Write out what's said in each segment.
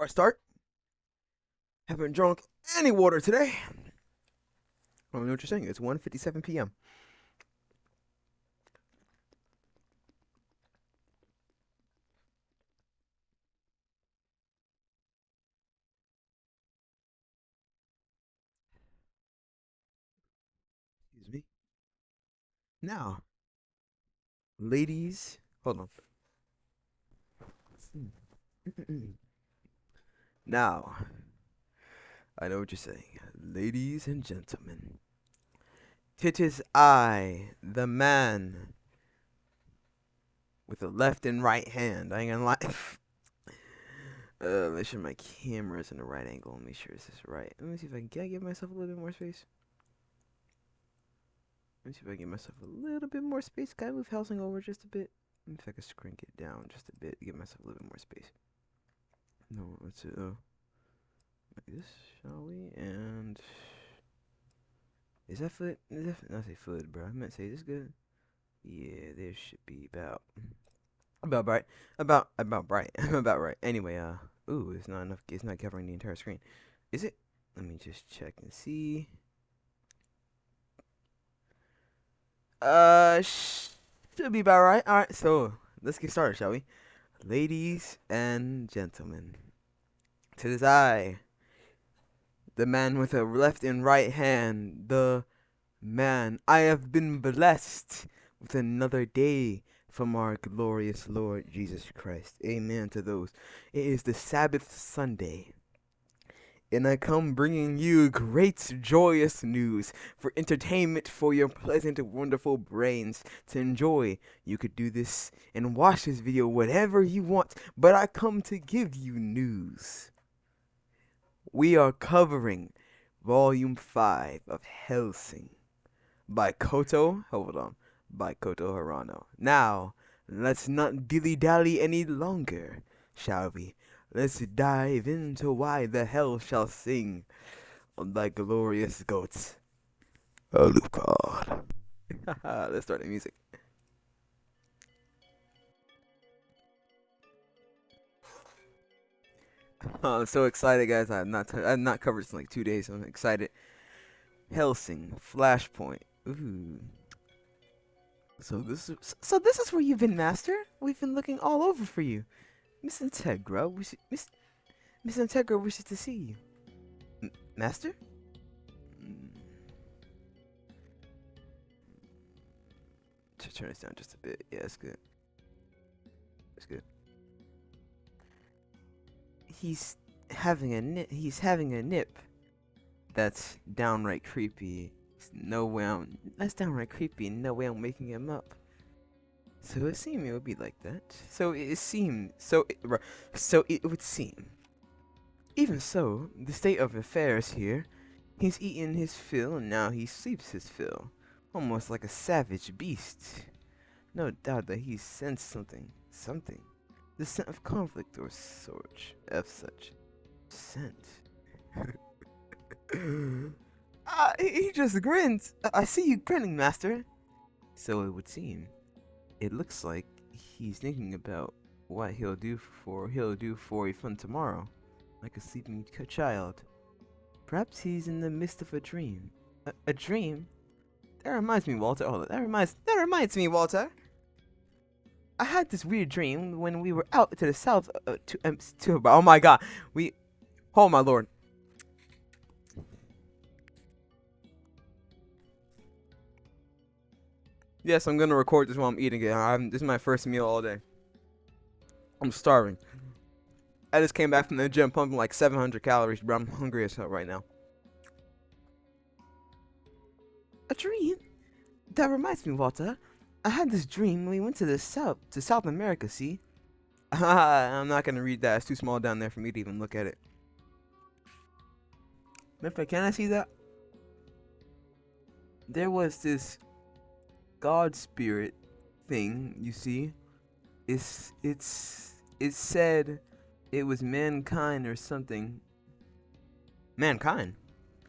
before I start, haven't drunk any water today. I don't know what you're saying. It's 1:57 p.m. Excuse me. Now, ladies, hold on. Now, I know what you're saying. Ladies and gentlemen, it is I, the man with the left and right hand. I ain't gonna lie. Make sure my camera's in the right angle. Make sure this is right. Let me see if can I give myself a little bit more space? Let me see if I can give myself a little bit more space. Can I move Helsing over just a bit? Let me see if I can shrink it down just a bit to give myself a little bit more space. No, let's like this, shall we? And is that foot? Is that not say foot, bro? I meant to say this good. Yeah, there should be about right, about right, about right. Anyway, ooh, it's not enough. It's not covering the entire screen. Is it? Let me just check and see. Should be about right. All right, so let's get started, shall we? Ladies and gentlemen, to this eye, the man with a left and right hand, the man, I have been blessed with another day from our glorious Lord Jesus Christ. Amen to those. It is the Sabbath Sunday, and I come bringing you great joyous news for entertainment for your pleasant wonderful brains to enjoy. You could do this and watch this video whatever you want, but I come to give you news. We are covering Volume 5 of Hellsing by Koto Harano. Now, let's not dilly-dally any longer, shall we? Let's dive into why the hell shall sing on thy glorious goats. Alucard. Let's start the music. I'm so excited, guys. I've not covered this in like 2 days, so I'm excited. Hellsing, Flashpoint. Ooh. So this is where you've been, Master. We've been looking all over for you. Miss Integra, Miss Integra wishes to see you. Master? Mm, to turn this down just a bit. Yeah, it's good. It's good. He's he's having a nip. That's downright creepy. That's downright creepy. No way I'm making him up. So it seemed it would be like that. So it would seem. Even so, the state of affairs here, he's eaten his fill and now he sleeps his fill, almost like a savage beast. No doubt that he sensed something, the scent of conflict or such scent. He just grins. I see you grinning, Master. So it would seem. It looks like he's thinking about what he'll do for a fun tomorrow, like a sleeping child. Perhaps he's in the midst of a dream. A dream? That reminds me, Walter. Hold on. That reminds me, Walter. I had this weird dream when we were out to the south. Oh my God. Oh my Lord. Yes, I'm gonna record this while I'm eating it. This is my first meal all day. I'm starving. I just came back from the gym pumping like 700 calories, bro. I'm hungry as hell right now. A dream? That reminds me, Walter. I had this dream when we went to South America, see? I'm not gonna read that. It's too small down there for me to even look at it. Matter of fact, can I see that? There was this God spirit thing, you see. It said it was mankind or something. Mankind?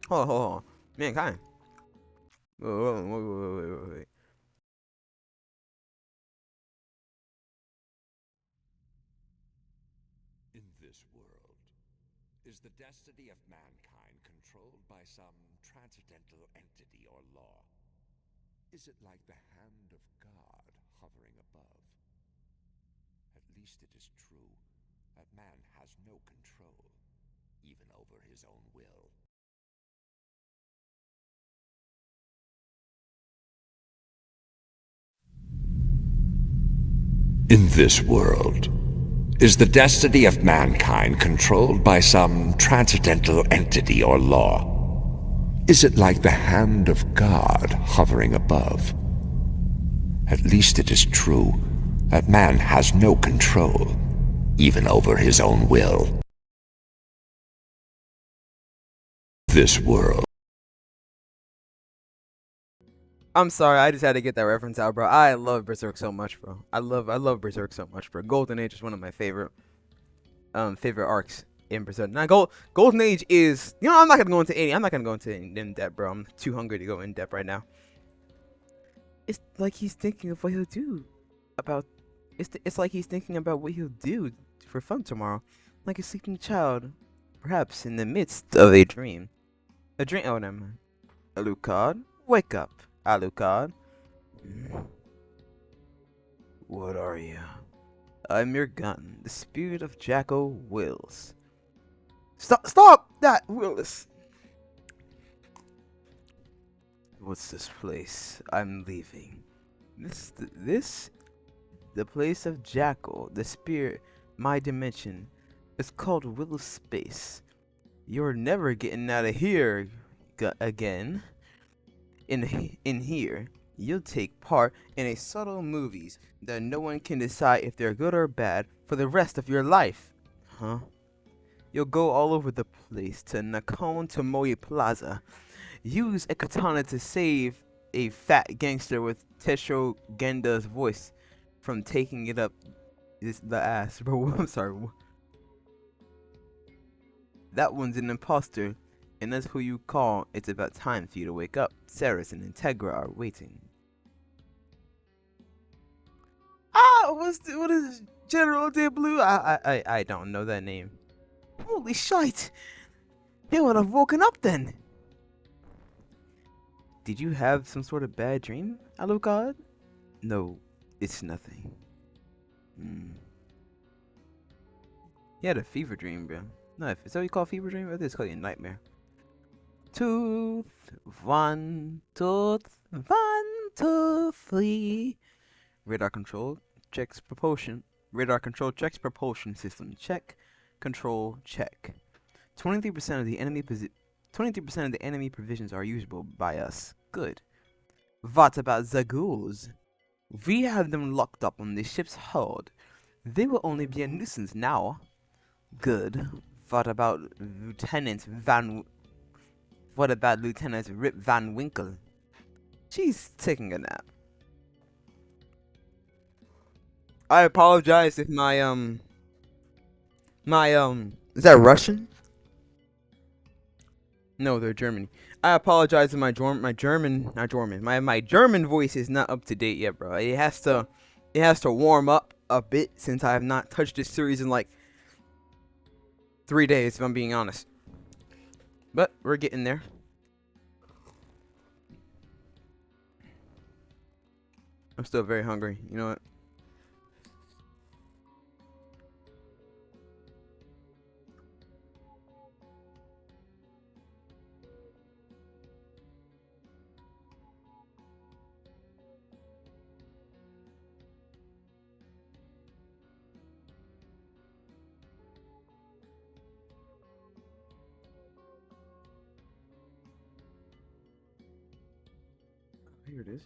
Hold on. Mankind. Wait. In this world, Is the destiny of mankind controlled by some transcendental entity or law? Is it like the hand of God hovering above? At least it is true that man has no control, even over his own will. In this world, is the destiny of mankind controlled by some transcendental entity or law? Is it like the hand of God hovering above? At least it is true that man has no control, even over his own will. This world. I'm sorry, I just had to get that reference out, bro. I love Berserk so much, bro. I love Berserk so much, bro. Golden Age is one of my favorite arcs in Berserk. Now, Golden Age is, I'm not gonna go into any. I'm not gonna go into in depth, bro. I'm too hungry to go in depth right now. It's like he's thinking of what he'll do about. It's like he's thinking about what he'll do for fun tomorrow, like a sleeping child, perhaps in the midst of a dream. A dream. Oh, never mind. Alucard, wake up, Alucard. What are you? I'm your gun, the spirit of Jacko Wills. Stop that, Willis. What's this place? I'm leaving. The place of Jackal, the spirit, my dimension. It's called Willis Space. You're never getting out of here again. In here, you'll take part in a subtle movies that no one can decide if they're good or bad for the rest of your life. Huh? You'll go all over the place to Nakon Tomoe Plaza. Use a katana to save a fat gangster with Tesho Genda's voice from taking it up the ass. Bro, I'm sorry. That one's an imposter, and that's who you call. It's about time for you to wake up. Ceres and Integra are waiting. What is General De Blue? I don't know that name. Holy shite! He would have woken up then. Did you have some sort of bad dream, Alucard? No, it's nothing. Hmm. He had a fever dream, bro. No, if it's what you call fever dream, or this call you a nightmare. Tooth, 1, 2, 3. Radar control checks propulsion. Radar control checks propulsion system. Check. Control check. 23% of the enemy 23% of the enemy provisions are usable by us. Good. What about the ghouls? We have them locked up on the ship's hull. They will only be a nuisance now. Good. What about What about Lieutenant Rip Van Winkle? She's taking a nap. I apologize if is that Russian? No, they're German. I apologize if my German voice is not up to date yet, bro. It has to warm up a bit since I have not touched this series in like 3 days, if I'm being honest. But we're getting there. I'm still very hungry. You know what? Here it is.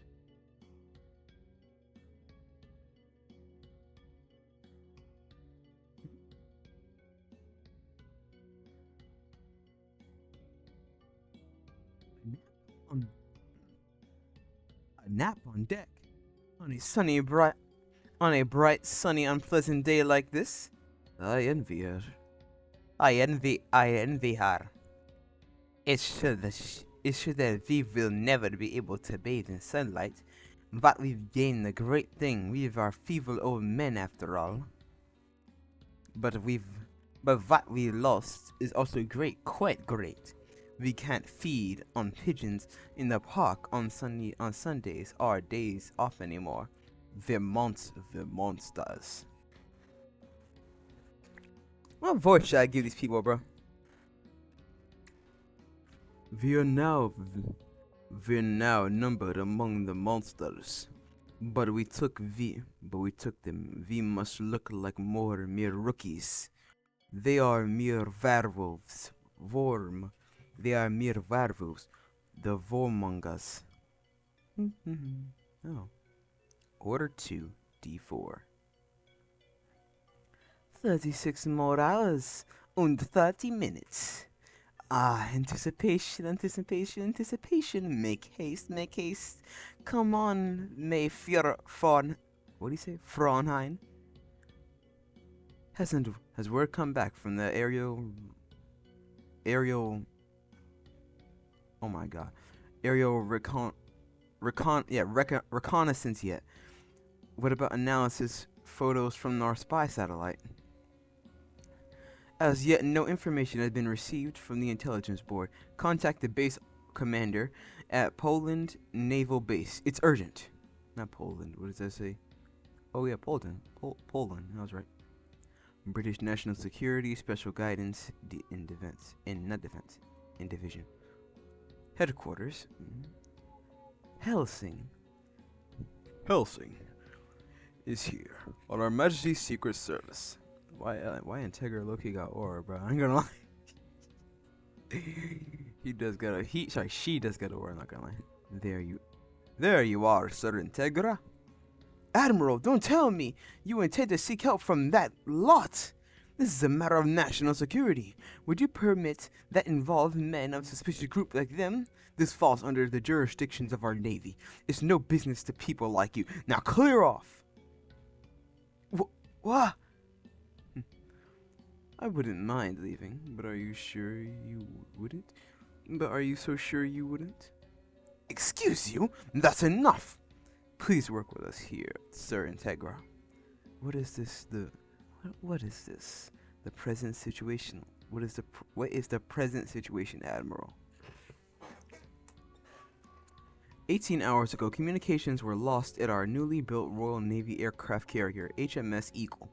On a nap on deck on a bright, sunny, unpleasant day like this. I envy her. I envy her. It's true that we will never be able to bathe in sunlight, but we've gained a great thing. We are feeble old men after all. But But what we lost is also great, quite great. We can't feed on pigeons in the park on Sundays or days off anymore. The monsters. What voice should I give these people, bro? We're now numbered among the monsters. But we took them. We must look like mere rookies. They are mere werewolves. They are mere werewolves. The warmongers. Oh. Order 2, D4. 36 more hours and 30 minutes. Ah, anticipation. Make haste. Come on, Mayfair von. What do you say? Fronheim? Has word come back from the aerial. Oh my god. Aerial reconnaissance yet? What about analysis photos from our spy satellite? As yet, no information has been received from the intelligence board. Contact the base commander at Poland Naval Base. It's urgent. Not Poland. What does that say? Oh yeah, Poland. Poland. I was right. British National Security Special Guidance in Division. Headquarters. Helsing is here on Our Majesty's Secret Service. Why Integra Loki got aura, bro? I ain't gonna lie. She does got aura. I'm not gonna lie. There you are, Sir Integra. Admiral, don't tell me you intend to seek help from that lot. This is a matter of national security. Would you permit that involve men of suspicious group like them? This falls under the jurisdictions of our Navy. It's no business to people like you. Now clear off. What? I wouldn't mind leaving, but are you sure you wouldn't? Are you so sure you wouldn't? Excuse you? That's enough! Please work with us here, Sir Integra. What is this? What is this? The present situation. What is the present situation, Admiral? 18 hours ago, communications were lost at our newly built Royal Navy aircraft carrier, HMS Eagle.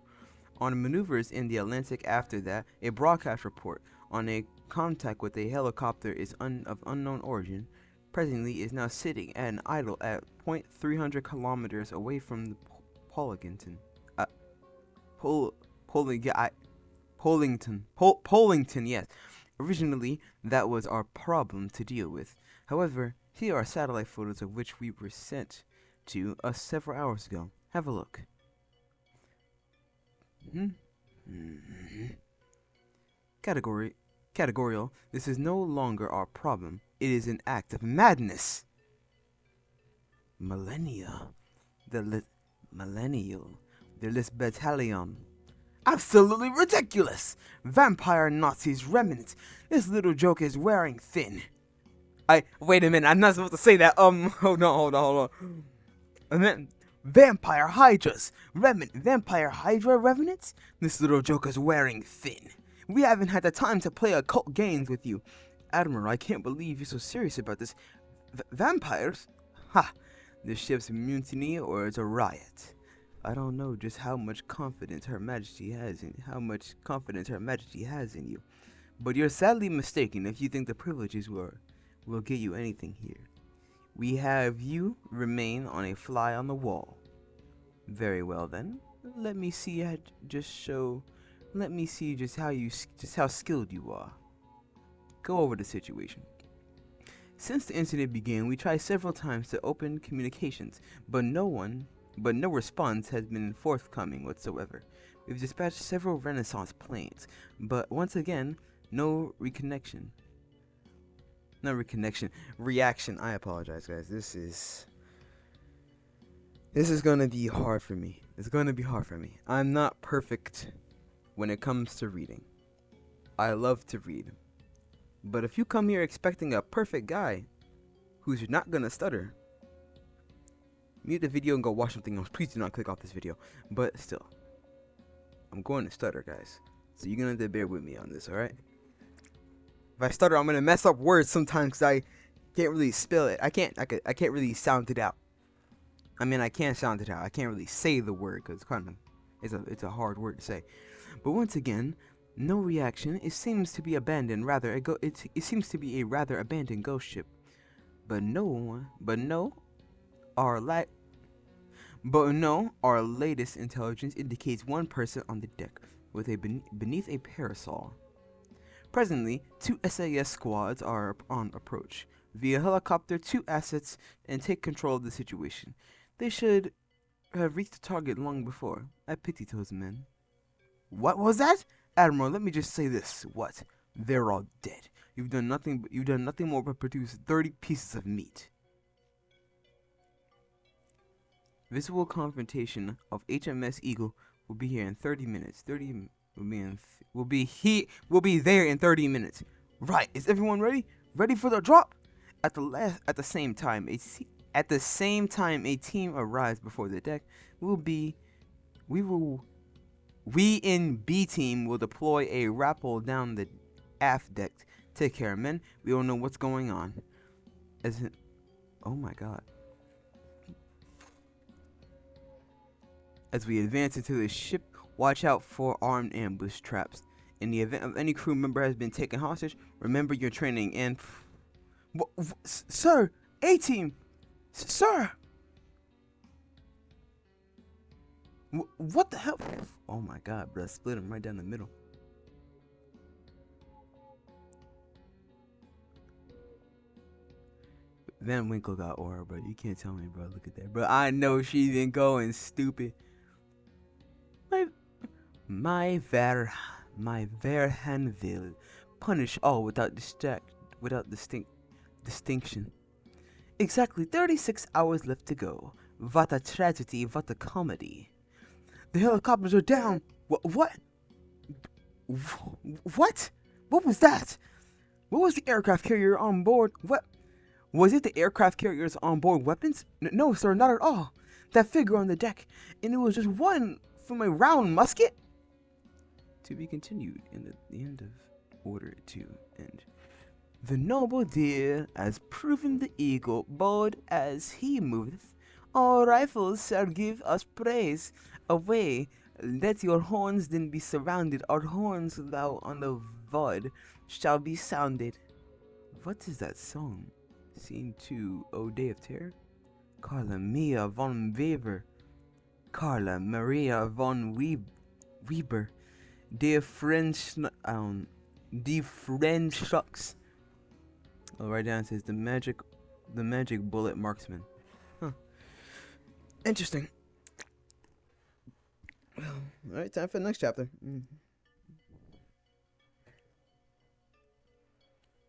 On maneuvers in the Atlantic after that, a broadcast report on a contact with a helicopter of unknown origin presently is now sitting at an idle at 300 kilometers away from the Pollington, yes. Originally, that was our problem to deal with. However, here are satellite photos of which we were sent to us several hours ago. Have a look. Categorical. This is no longer our problem. It is an act of madness. Millennial. The List Battalion. Absolutely ridiculous! Vampire Nazis remnants. This little joke is wearing thin. Wait a minute, I'm not supposed to say that. Hold on. And then, Vampire Hydra revenants? This little joke is wearing thin. We haven't had the time to play occult games with you. Admiral, I can't believe you're so serious about this. Vampires? Ha! The ship's mutiny or it's a riot. I don't know just how much confidence Her Majesty has in you. But you're sadly mistaken if you think the privileges will get you anything here. We have you remain on a fly on the wall. Very well then. Let me see just how skilled you are. Go over the situation. Since the incident began, we tried several times to open communications, but no response has been forthcoming whatsoever. We've dispatched several Renaissance planes, but once again, no reaction. I apologize, guys. This is gonna be hard for me. I'm not perfect when it comes to reading. I love to read. But if you come here expecting a perfect guy who's not gonna stutter, mute the video and go watch something else. Please do not click off this video. But still, I'm going to stutter, guys. So you're gonna have to bear with me on this, alright? If I stutter, I'm gonna mess up words sometimes because I can't really spell it. I can't really sound it out. I mean, I can sound it out. I can't really say the word because it's a hard word to say. But once again, no reaction. It seems to be abandoned. It seems to be a rather abandoned ghost ship. But no, our our latest intelligence indicates one person on the deck with a beneath a parasol. Presently, 2 SAS squads are on approach. Via helicopter, 2 assets and take control of the situation. They should have reached the target long before. I pity those men. What was that? Admiral, let me just say this. What? They're all dead. You've done nothing more but produce 30 pieces of meat. Visible confrontation of HMS Eagle will be here in 30 minutes. Will be there in 30 minutes. Right. Is everyone ready? Ready for the drop? At the same time a team arrives before the deck. We in B team will deploy a rappel down the aft deck. Take care, men. We don't know what's going on. Oh my god. As we advance into the ship, watch out for armed ambush traps. In the event of any crew member has been taken hostage, remember your training and... Sir! A-team! Sir! What the hell? Oh my god, bro. Split him right down the middle. Van Winkle got aura, bro. You can't tell me, bro. Look at that, bro. I know she's been going stupid. My Verhanville punish all without distinction. Exactly 36 hours left to go. What a tragedy, what a comedy. The helicopters are down. What? What? What was that? What was the aircraft carrier on board? What? Was it the aircraft carriers on board weapons? No, sir, not at all. That figure on the deck, and it was just one from a round musket? To be continued in the end of Order to End. The noble deer has proven the eagle, bold as he moveth. All rifles shall give us praise. Away, let your horns then be surrounded. Our horns thou on the void shall be sounded. What is that song? Scene 2, O Day of Terror? Carla Mia von Weber. Carla Maria von Weber. Die French Shucks. Oh, right down it says the magic bullet marksman. Huh. Interesting. Well, alright, time for the next chapter.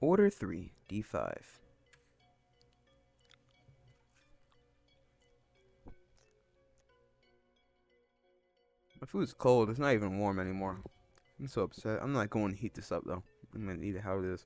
Order 3, D5. My food's cold. It's not even warm anymore. I'm so upset. I'm not going to heat this up, though. I'm going to eat it how it is.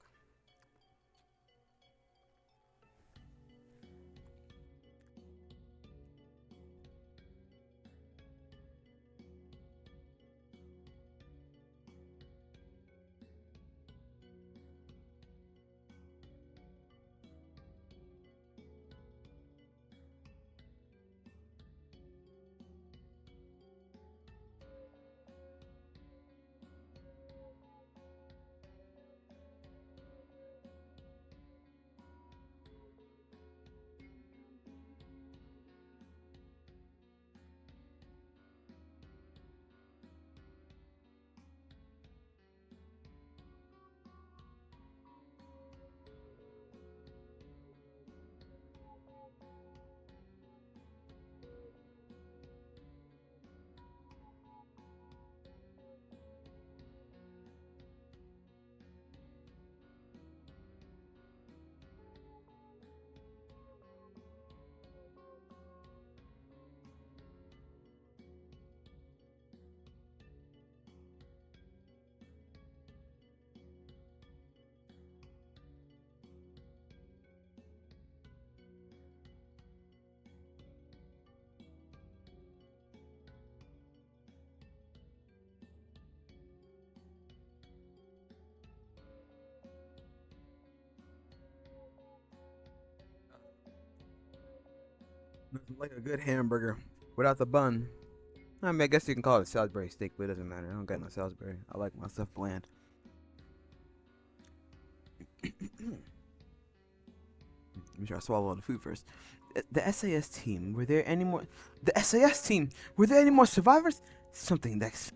Nothing like a good hamburger without the bun. I mean, I guess you can call it a Salisbury steak, but it doesn't matter. I don't got no Salisbury. I like my stuff bland. Let me try to swallow all the food first. The SAS team, were there any more? The SAS team, were there any more survivors? Something. This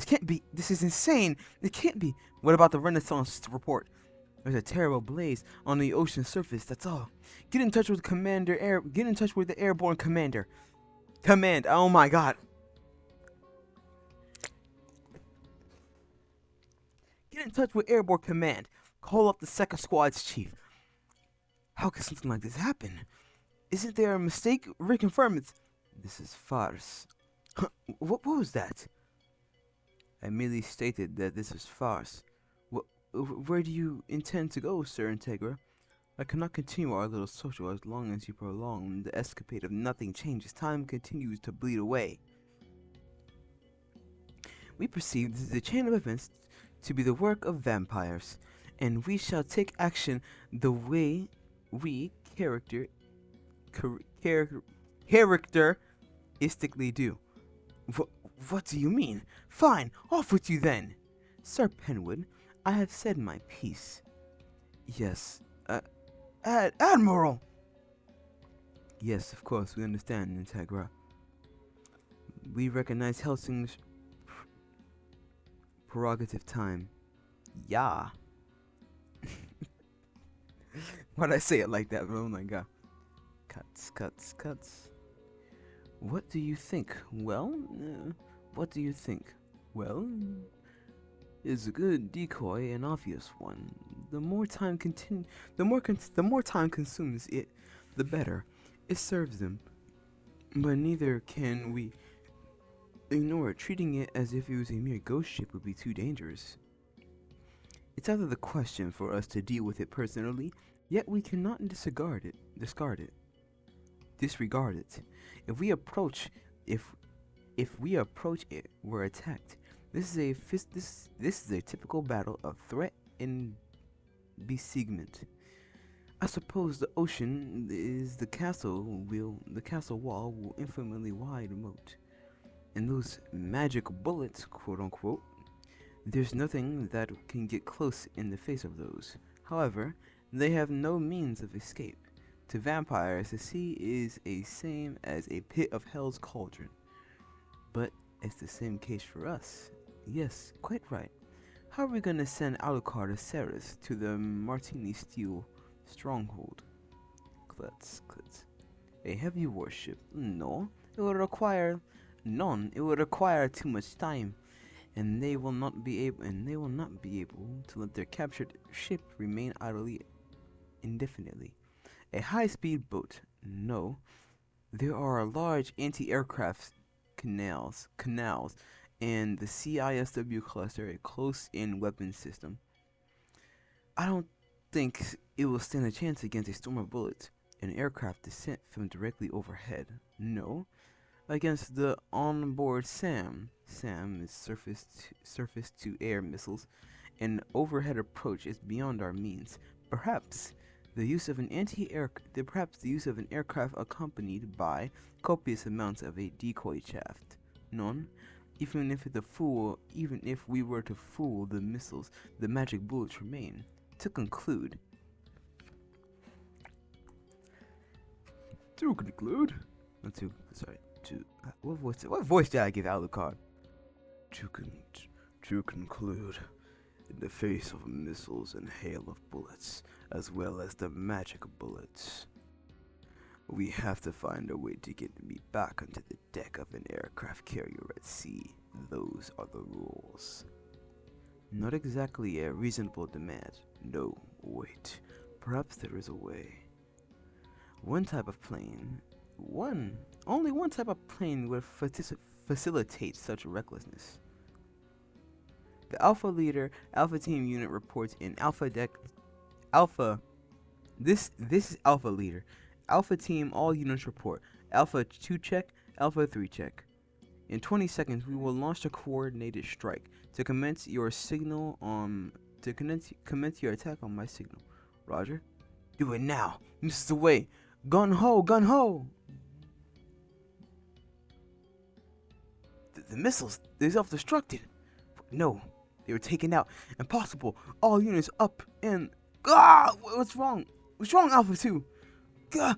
can't be. This is insane. It can't be. What about the Renaissance report? There's a terrible blaze on the ocean surface. That's all. Get in touch with Commander Air. Get in touch with the airborne commander. Command. Oh my God. Get in touch with airborne command. Call up the second squad's chief. How could something like this happen? Isn't there a mistake? Reconfirm it. This is farce. What was that? I merely stated that this is farce. Where do you intend to go, Sir Integra? I cannot continue our little social as long as you prolong the escapade of nothing changes. Time continues to bleed away. We perceive the chain of events to be the work of vampires, and we shall take action the way we characteristically do. What do you mean? Fine, off with you then. Sir Penwood, I have said my piece. Yes, Admiral! Yes, of course, we understand, Integra. We recognize Helsing's prerogative time. Yeah. Why'd I say it like that? Oh my God. Cuts. What do you think? Well, what do you think? Well, it's a good decoy, an obvious one. The more time consumes it, the better. It serves them. But neither can we ignore it. Treating it as if it was a mere ghost ship would be too dangerous. It's out of the question for us to deal with it personally, yet we cannot disregard it. If we approach it, we're attacked. This is a typical battle of threat and besiegement. I suppose the ocean is the castle wall will infinitely wide moat. And those magic bullets, quote unquote, there's nothing that can get close in the face of those. However, they have no means of escape. To vampires, the sea is the same as a pit of hell's cauldron. But it's the same case for us. Yes, quite right. How are we gonna send Alucard to Ceres, to the Martini Steel stronghold? Klutz. A heavy warship? No, it would require too much time, and they will not be able to let their captured ship remain idly indefinitely. A high-speed boat? No. There are large anti-aircraft canals, and the CISW cluster, a close-in weapons system. I don't think it will stand a chance against a storm of bullets. An aircraft descent from directly overhead? No. Against the onboard SAM. SAM is surface-to-air missiles. An overhead approach is beyond our means. Perhaps the use of an aircraft accompanied by copious amounts of a decoy shaft. None. Even if we were to fool the missiles, the magic bullets remain. To conclude. What voice did I give Alucard? To conclude, in the face of missiles and hail of bullets, as well as the magic bullets, we have to find a way to get me back onto the deck of an aircraft carrier at sea. Those are the rules. Not exactly a reasonable demand. No, wait. Perhaps there is a way. Only one type of plane would facilitate such recklessness. The Alpha Team unit reports in This is Alpha Leader. Alpha Team, all units report. Alpha 2 check, Alpha 3 check. In 20 seconds, we will launch a coordinated strike to commence your attack on my signal. Roger. Do it now. This is the way. Gun ho, gun ho. The missiles, they self-destructed. No, they were taken out. Impossible. All units up and... Ah! What's wrong? What's wrong, Alpha 2? Ah,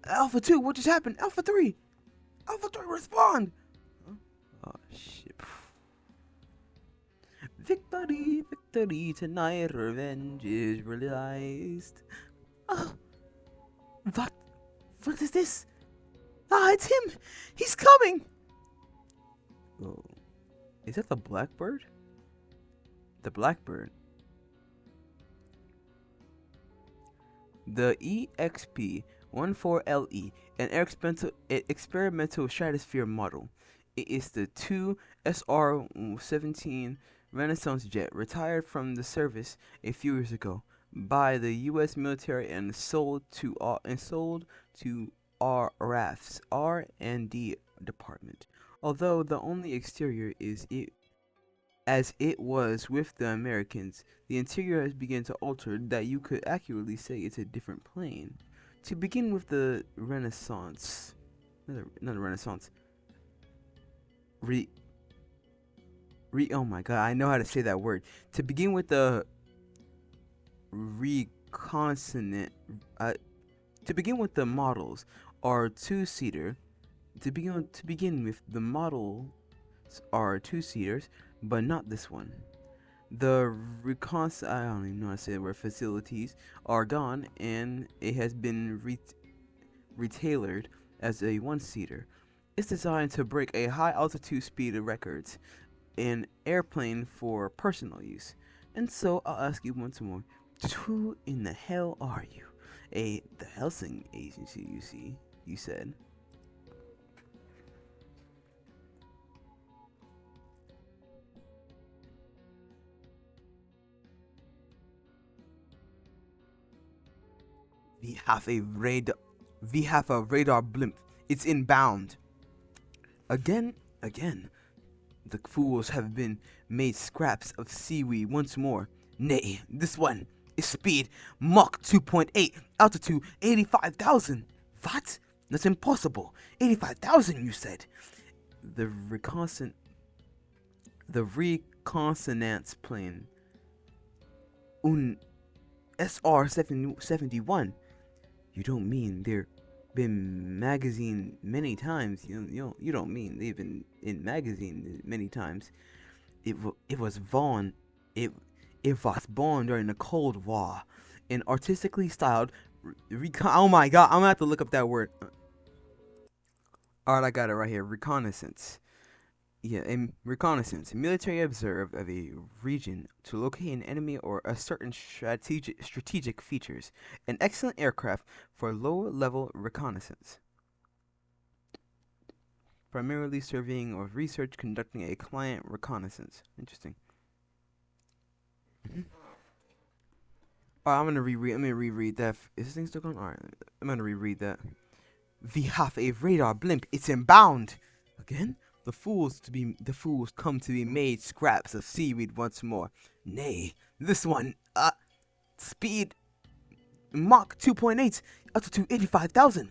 Alpha 2, what just happened? Alpha 3! Alpha 3, respond! Huh? Oh, shit. Victory, victory, tonight revenge is realized. Oh, what is this? Ah, it's him! He's coming! Oh, is that the Blackbird? The Blackbird. The EXP-14LE, an experimental stratosphere model. It is the 2 SR-17 Renaissance jet retired from the service a few years ago by the U.S. military and sold to our RAF's R&D department. Although the only exterior is it as it was with the Americans, the interior has begun to alter that you could accurately say it's a different plane. To begin with the Renaissance, not the Renaissance. Oh my god, I know how to say that word. To begin with the reconnaissance, to begin with the models are two-seater. To begin with the models are two-seaters, but not this one. The I don't even know how to say the word, facilities are gone, and it has been retailored as a one-seater. It's designed to break a high altitude speed records in airplane for personal use. And so I'll ask you once more, who in the hell are you? The Helsing agency, you said. We have a radar blimp. It's inbound. Again. The fools have been made scraps of seaweed once more. Nay, this one is speed Mach 2.8, altitude 85,000. What? That's impossible. 85,000, you said. The reconnaissance plane. Un SR-71. You don't mean they've been magazine many times. You don't mean they've been in magazine many times. It was born during the Cold War, an artistically styled oh my god, I'm gonna have to look up that word. Alright, I got it right here. Reconnaissance. Yeah, reconnaissance. Military observe of a region to locate an enemy or a certain strategic features. An excellent aircraft for low-level reconnaissance. Primarily surveying or research, conducting a client reconnaissance. Interesting. Alright, I'm gonna reread. Let me reread that. Is this thing still going? Alright, I'm gonna reread that. We have a radar blimp. It's inbound. Again? The fools come to be made scraps of seaweed once more. Nay, this one, speed Mach 2.8, altitude 85,000.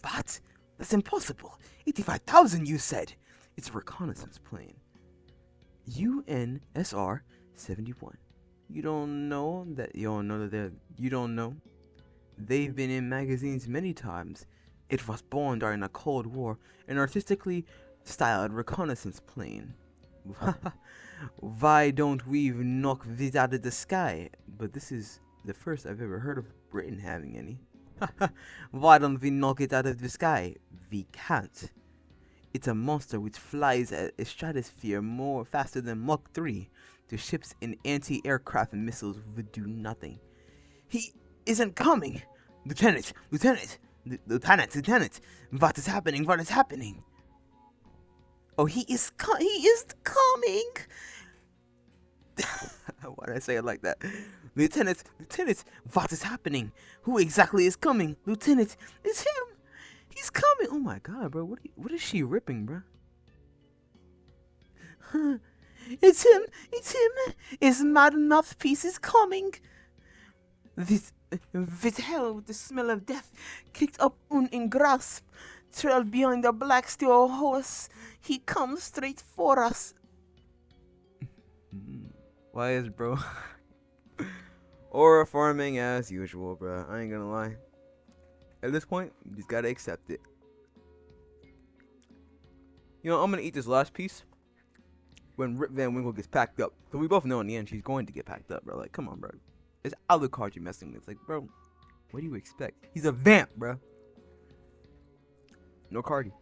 What? That's impossible. 85,000, you said. It's a reconnaissance plane. UNSR 71. You don't know. They've been in magazines many times. It was born during the Cold War, an artistically styled reconnaissance plane. Why don't we knock this out of the sky? But this is the first I've ever heard of Britain having any. Why don't we knock it out of the sky? We can't. It's a monster which flies at a stratosphere more faster than Mach 3. The ships and anti-aircraft missiles would do nothing. He isn't coming! Lieutenant! What is happening? Oh, he is coming! Why did I say it like that? Lieutenant, what is happening? Who exactly is coming? Lieutenant, it's him! He's coming! Oh my god, bro, what is she ripping, bro? It's him! His mad mouthpiece is coming! This hell with the smell of death kicked up in grasp. trailed behind the black steel horse. He comes straight for us. Why is bro? Aura farming as usual, bro. I ain't gonna lie. At this point, you just gotta accept it. You know, I'm gonna eat this last piece when Rip Van Winkle gets packed up. So we both know in the end she's going to get packed up, bro. Like, come on, bro. It's Alucard you're messing with. Like, bro, what do you expect? He's a vamp, bro. No Cardi.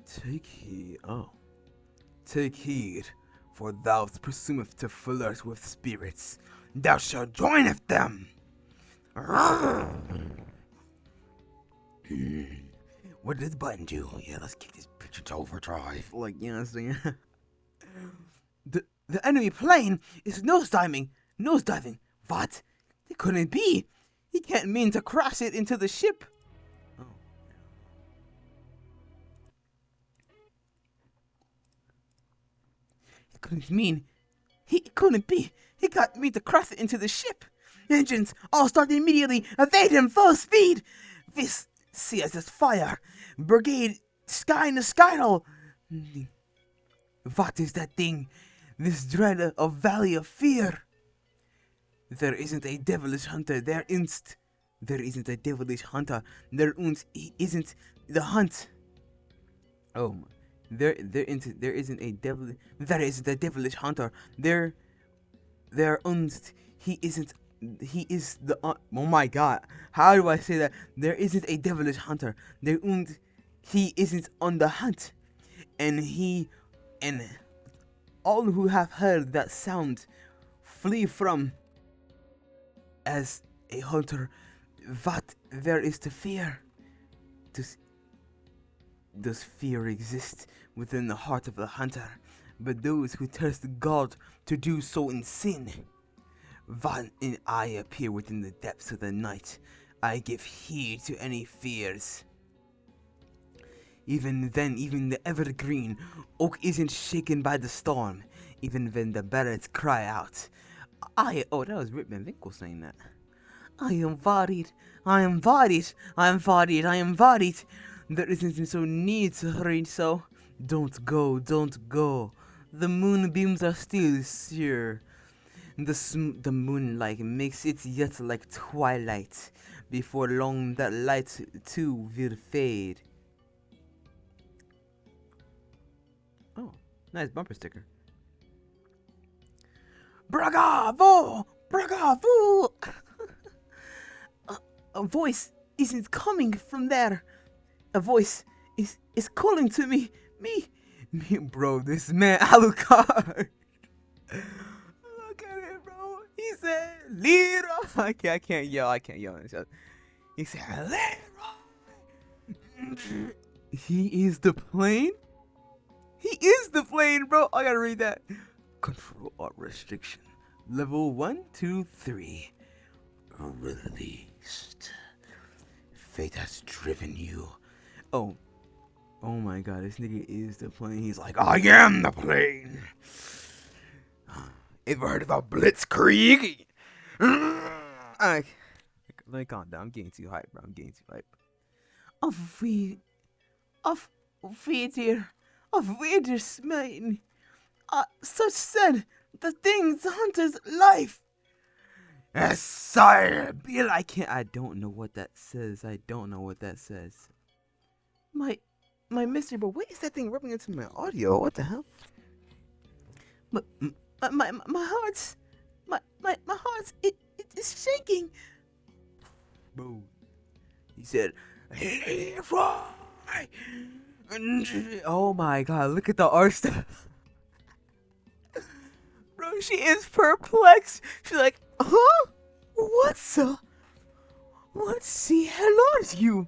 Take heed. Oh. Take heed, for thou presumeth to flirt with spirits. Thou shalt joineth them. What does the button do? Yeah, let's kick this picture to overdrive. Like, you know what I'm saying? The enemy plane is nosediving. Nosediving? What? It couldn't be. He can't mean to crash it into the ship. Oh. It couldn't mean. It couldn't be. He got me to crash it into the ship. Engines all start immediately. Evade him full speed. This see as this fire. Brigade sky in the skyhole. What is that thing? This dread of valley of fear. There isn't a devilish hunter. There isn't a devilish hunter. There isn't the hunt. Oh, there isn't a devilish hunter. He is the oh my god, how do I say that? There isn't a devilish hunter. He isn't on the hunt, and all who have heard that sound flee from. As a hunter, what there is to fear? Does fear exist within the heart of the hunter? But those who test God to do so in sin. When I appear within the depths of the night, I give heed to any fears. Even then, even the evergreen oak isn't shaken by the storm. Even when the birds cry out. Oh, that was Rip Van Winkle saying that. I am worried. There isn't so need to hurry, so don't go. The moonbeams are still sure. The moonlight makes it yet like twilight. Before long, that light too will fade. Oh, nice bumper sticker. Bravo! A voice isn't coming from there. A voice is calling to me, bro. This man Alucard. Look at it, bro. He said, "Leroy." I can't yell. He said, "Leroy." He is the plane. Bro. I gotta read that. Control Alt restriction. Level 1, 2, 3. Released. Fate has driven you. Oh my god, this nigga is the plane. He's like, I am the plane. Ever heard of a blitzkrieg? Let me calm down. I'm getting too hype, bro. Of Vader smelling. Such said the thing's hunter's life. Yes, sire. Bill, I don't know what that says. My mystery, but what is that thing rubbing into my audio? What the hell? My heart's it is shaking. Bro. He said, oh my god, look at the art stuff. Bro, she is perplexed. She's like, huh? What's the hell are you?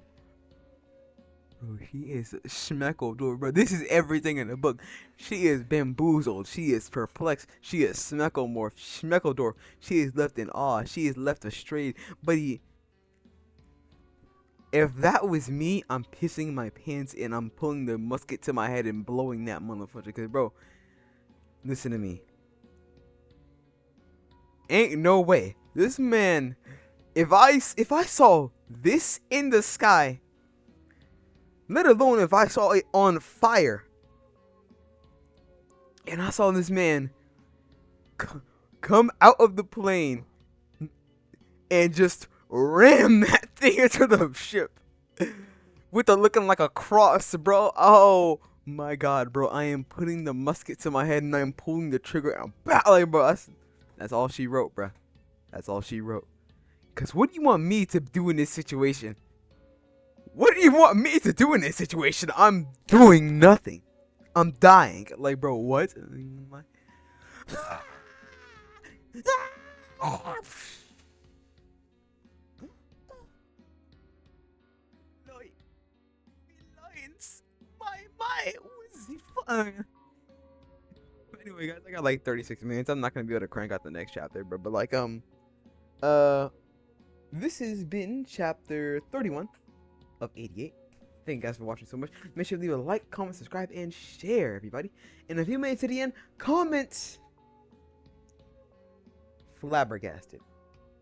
Bro, she is schmeckled, bro. This is everything in the book. She is bamboozled. She is perplexed. She is schmeckledorf. She is left in awe. She is left astray. But if that was me, I'm pissing my pants and I'm pulling the musket to my head and blowing that motherfucker. Cause bro, listen to me. Ain't no way. This man, if I saw this in the sky, let alone if I saw it on fire. And I saw this man come out of the plane and just ram that thing into the ship with it looking like a cross, bro. Oh my god, bro. I am putting the musket to my head and I am pulling the trigger and battling, bro. That's all she wrote, bro. That's all she wrote. Because what do you want me to do in this situation? What do you want me to do in this situation? I'm doing nothing. I'm dying. Like, bro, what? Lions. My. What's he fun? Anyway, guys, I got like 36 minutes. I'm not gonna be able to crank out the next chapter, bro. But like, this has been chapter 31 of 88. Thank you guys for watching so much. Make sure to leave a like, comment, subscribe, and share, everybody. And if you made it to the end, comment flabbergasted.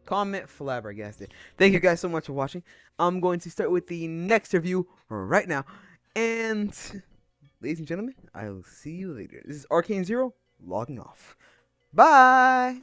Comment flabbergasted. Thank you guys so much for watching. I'm going to start with the next review right now. And ladies and gentlemen, I will see you later. This is Arcane Zero logging off. Bye.